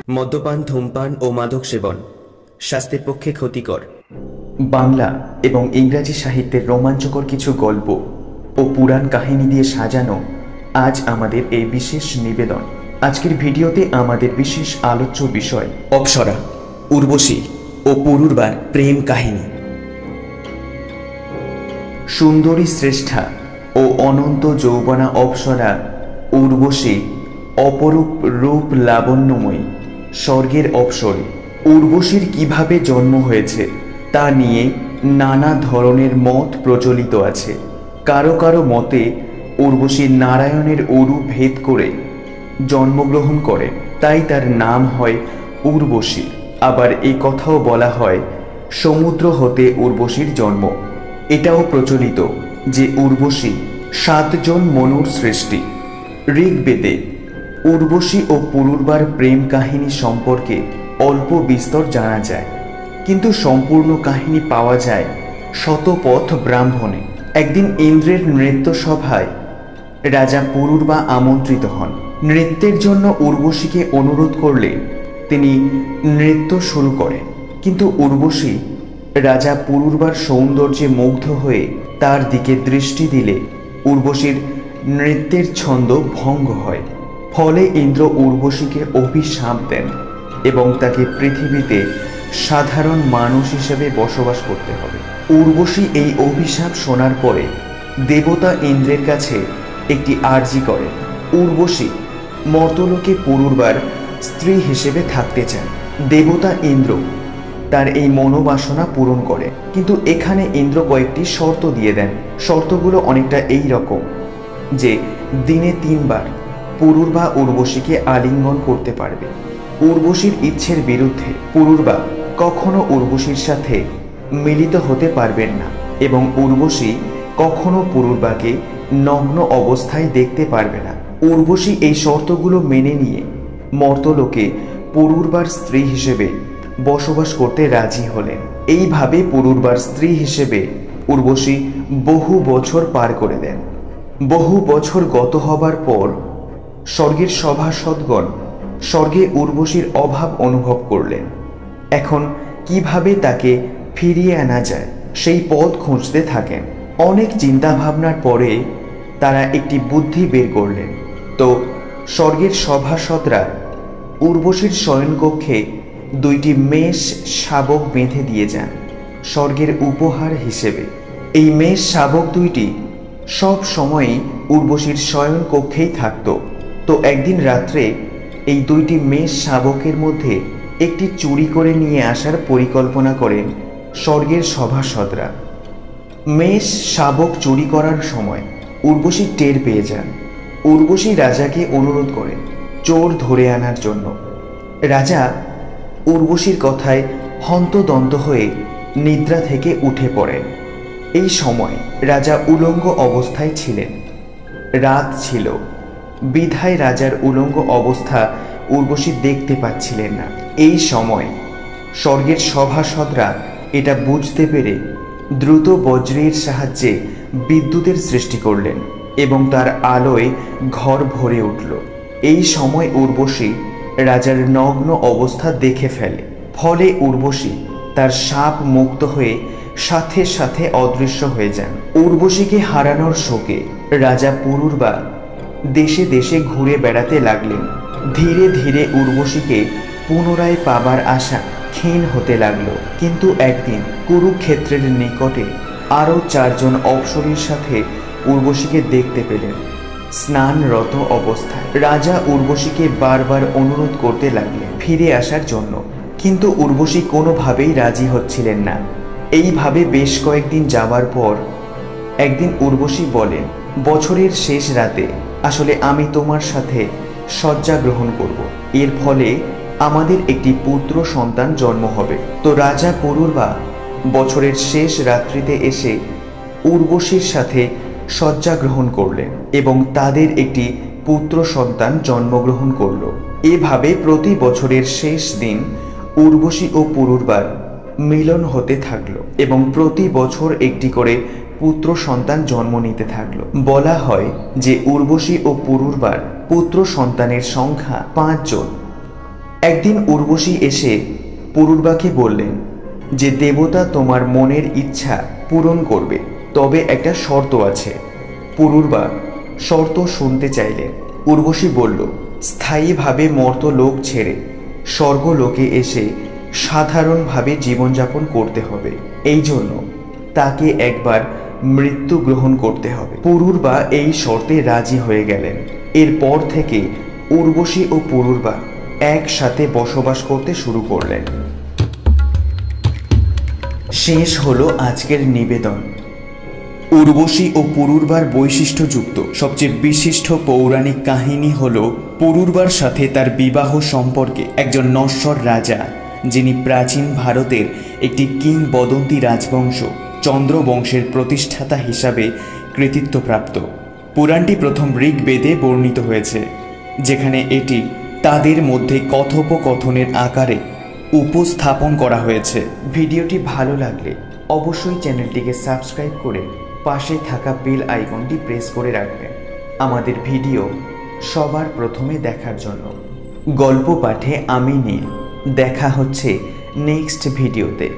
মদ্যপান, ধূমপান ও মাদক সেবন স্বাস্থ্যের পক্ষে ক্ষতিকর। বাংলা এবং ইংরাজি সাহিত্যের রোমাঞ্চকর কিছু গল্প ও পুরাণ কাহিনী দিয়ে সাজানো আজ আমাদের এই বিশেষ নিবেদন। আজকের ভিডিওতে আমাদের বিশেষ আলোচ্য বিষয় অপ্সরা, উর্বশী ও পুরুরবার প্রেম কাহিনী। সুন্দরী শ্রেষ্ঠা ও অনন্ত যৌবনা অপ্সরা উর্বশী অপরূপ রূপ লাবণ্যময়ী স্বর্গের অপ্সরী। উর্বশীর কিভাবে জন্ম হয়েছে তা নিয়ে নানা ধরনের মত প্রচলিত আছে। কারো কারো মতে উর্বশী নারায়ণের অরু ভেদ করে জন্মগ্রহণ করে, তাই তার নাম হয় উর্বশী। আবার এই কথাও বলা হয় সমুদ্র হতে উর্বশীর জন্ম। এটাও প্রচলিত যে উর্বশী 7 জন মনুর সৃষ্টি। ঋগ্বেদে উর্বশী ও পুরুরবার প্রেম কাহিনী সম্পর্কে অল্প বিস্তর জানা যায়, কিন্তু সম্পূর্ণ কাহিনী পাওয়া যায় শতপথ ব্রাহ্মণে। একদিন ইন্দ্রের নৃত্য সভায় রাজা পুরুরবা আমন্ত্রিত হন। নৃত্যের জন্য উর্বশীকে অনুরোধ করলে তিনি নৃত্য শুরু করেন, কিন্তু উর্বশী রাজা পুরুরবার সৌন্দর্যে মুগ্ধ হয়ে তার দিকে দৃষ্টি দিলে উর্বশীর নৃত্যের ছন্দ ভঙ্গ হয়। ফলে ইন্দ্র উর্বশীকে অভিশাপ দেন এবং তাকে পৃথিবীতে সাধারণ মানুষ হিসেবে বসবাস করতে হবে। উর্বশী এই অভিশাপ শোনার পরে দেবতা ইন্দ্রের কাছে একটি আর্জি করেন। উর্বশী মর্তলোকে পুরুরবার স্ত্রী হিসেবে থাকতে চান। দেবতা ইন্দ্র তার এই মনোবাসনা পূরণ করে, কিন্তু এখানে ইন্দ্র কয়েকটি শর্ত দিয়ে দেন। শর্তগুলো অনেকটা এই রকম যে দিনে 3 বার পুরুরবা উর্বশীকে আলিঙ্গন করতে পারবে। উর্বশীর ইচ্ছের বিরুদ্ধে পুরুরবা কখনো উর্বশীর সাথে মিলিত হতে পারবেন না এবং উর্বশী কখনো পুরুরবাকে নগ্ন অবস্থায় দেখতে পারবে না। উর্বশী এই শর্তগুলো মেনে নিয়ে মর্তলোকে পুরুরবার স্ত্রী হিসেবে বসবাস করতে রাজি হলেন। এইভাবে পুরুরবার স্ত্রী হিসেবে উর্বশী বহু বছর পার করে দেন। বহু বছর গত হবার পর স্বর্গের সভাসদগণ স্বর্গে উর্বশীর অভাব অনুভব করলেন। এখন কিভাবে তাকে ফিরিয়ে আনা যায় সেই পথ খুঁজতে থাকেন। অনেক চিন্তা ভাবনার পরে তারা একটি বুদ্ধি বের করলেন। তো স্বর্গের সভাসদরা উর্বশীর শয়নকক্ষে 2টি মেষ শাবক বেঁধে দিয়ে যান স্বর্গের উপহার হিসেবে। এই মেষ শাবক 2টি সব সময়ই উর্বশীর শয়নকক্ষেই থাকত। তো একদিন রাত্রে এই 2টি মেষ শাবকের মধ্যে একটি চুরি করে নিয়ে আসার পরিকল্পনা করেন স্বর্গের সভাসদরা। মেষ শাবক চুরি করার সময় উর্বশী টের পেয়ে যান। উর্বশী রাজাকে অনুরোধ করেন চোর ধরে আনার জন্য। রাজা উর্বশীর কথায় হন্তদন্ত হয়ে নিদ্রা থেকে উঠে পড়েন। এই সময় রাজা উলঙ্গ অবস্থায় ছিলেন। রাত ছিল বিধায় রাজার উলঙ্গ অবস্থা উর্বশী দেখতে পাচ্ছিলেন না। এই সময় স্বর্গের সভাসদরা এটা বুঝতে পেরে দ্রুত বজ্রের সাহায্যে বিদ্যুতের সৃষ্টি করলেন এবং তার আলোয় ঘর ভরে উঠল। এই সময় উর্বশী রাজার নগ্ন অবস্থা দেখে ফেলে। ফলে উর্বশী তার শাপ মুক্ত হয়ে সাথে সাথে অদৃশ্য হয়ে যান। উর্বশীকে হারানোর শোকে রাজা পুরুরবা দেশে দেশে ঘুরে বেড়াতে লাগলেন। ধীরে ধীরে উর্বশীকে পুনরায় পাবার আশা ক্ষীণ হতে লাগলো। কিন্তু একদিন কুরুক্ষেত্রের নিকটে আরও 4 জন অপ্সরীর সাথে উর্বশীকে দেখতে পেলেন স্নানরত অবস্থায়। রাজা উর্বশীকে বারবার অনুরোধ করতে লাগলেন ফিরে আসার জন্য, কিন্তু উর্বশী কোনোভাবেই রাজি হচ্ছিলেন না। এইভাবে বেশ কয়েকদিন যাবার পর একদিন উর্বশী বলেন, বছরের শেষ রাতে আসলে আমি তোমার সাথে শয্যা গ্রহণ করব। এর ফলে আমাদের একটি পুত্র সন্তান জন্ম হবে। তো রাজা পুরুরবা বছরের শেষ রাত্রিতে এসে উর্বশীর সাথে শয্যা গ্রহণ করলেন এবং তাদের একটি পুত্র সন্তান জন্মগ্রহণ করল। এভাবে প্রতি বছরের শেষ দিন উর্বশী ও পুরুরবার মিলন হতে থাকলো এবং প্রতি বছর একটি করে পুত্র সন্তান জন্ম নিতে থাকলো। বলা হয় যে উর্বশী ও পুরুরবার পুত্র সন্তানের সংখ্যা 5 জন। একদিন উর্বশী এসে পুরুরবাকে বললেন যে দেবতা তোমার মনের ইচ্ছা পূরণ করবে, তবে একটা শর্ত আছে। পুরুরবা শর্ত শুনতে চাইলেন। উর্বশী বলল, স্থায়ীভাবে মর্তলোক ছেড়ে স্বর্গলোকে এসে সাধারণভাবে জীবনযাপন করতে হবে। এই জন্য তাকে একবার মৃত্যু গ্রহণ করতে হবে। পুরুরবা এই শর্তে রাজি হয়ে গেলেন। এরপর থেকে উর্বশী ও পুরুরবা একসাথে বসবাস করতে শুরু করলেন। শেষ হলো আজকের নিবেদন। উর্বশী ও পুরুরবার বৈশিষ্ট্যযুক্ত সবচেয়ে বিশিষ্ট পৌরাণিক কাহিনী হল পুরুরবার সাথে তার বিবাহ সম্পর্কে একজন নশ্বর রাজা, যিনি প্রাচীন ভারতের একটি কিংবদন্তি রাজবংশ চন্দ্রবংশের প্রতিষ্ঠাতা হিসাবে কৃতিত্বপ্রাপ্ত। পুরাণটি প্রথম ঋগ্বেদে বর্ণিত হয়েছে, যেখানে এটি তাদের মধ্যে কথোপকথনের আকারে উপস্থাপন করা হয়েছে। ভিডিওটি ভালো লাগলে অবশ্যই চ্যানেলটিকে সাবস্ক্রাইব করে পাশে থাকা বেল আইকনটি প্রেস করে রাখবেন আমাদের ভিডিও সবার প্রথমে দেখার জন্য। গল্প পাঠে আমি নীল। দেখা হচ্ছে নেক্সট ভিডিওতে।